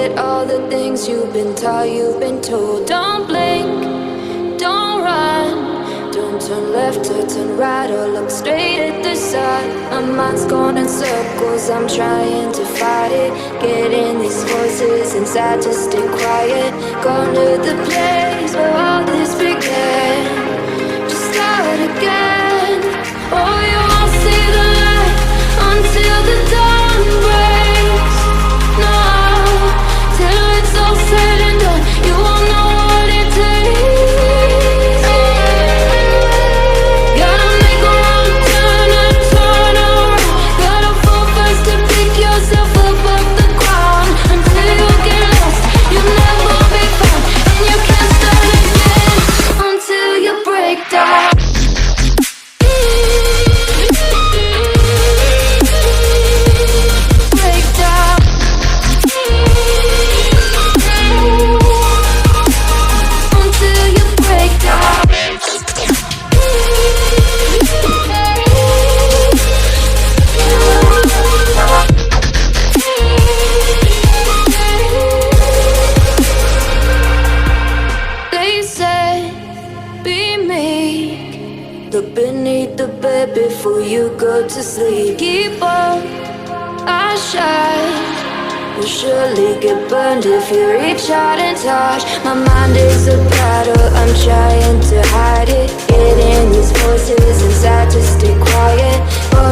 forget all the things you've been taught, you've been told. Don't blink, don't run, don't turn left or turn right or look straight at the sun. My mind's going in circles, I'm trying to fight it. Getting these voices inside to stay quiet. Gone to the place where all this began. Just start again. Oh, you won't see the light until the dawn breaks. No, till it's all said and done, you won't know what it takes. Gotta make a wrong turn and turn around. Gotta fall first to pick yourself up off the ground. Until you get lost, you'll never be found. And you can't start again until you break down. Look beneath the bed before you go to sleep. Keep on, I shine. You'll surely get burned if you reach out and touch. My mind is a battle, I'm trying to hide it. Getting these voices inside to stay quiet. Oh,